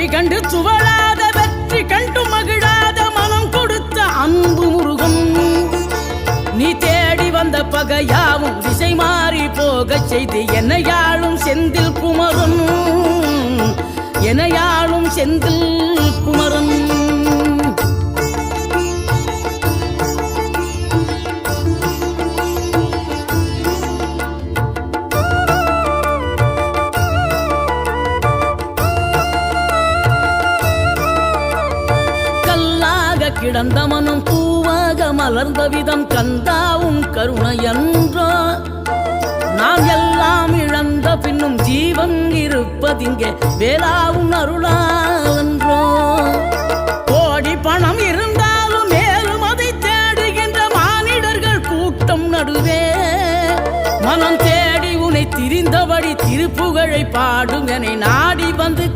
தோல்வி கண்டு துவளாத வெற்றி கண்டு மகிழாத மனம் கொடுத்த அன்பு முருகன் நீ தேடி வந்த பகையாவும் திசை மாறி போகச் செய்து என்னையாளும் செந்தில் குமரன் என்னையாளும் செந்தில் குமரன் கிடந்த மனம் பூவாக மலர்ந்த விதம் கந்தாவும் கருணை என்றோ நாம் எல்லாம் இழந்த பின்னும் ஜீவன் இருப்பதிங்கே வேளாவும் அருளாவென்றோ கோடி பணம் இருந்தாலும் மேலும் அதை தேடுகின்ற மானிடர்கள் கூட்டம் நடுவே மனம் தேடி உனை திரிந்தபடி திருப்புகழை பாடும் என நாடி வந்து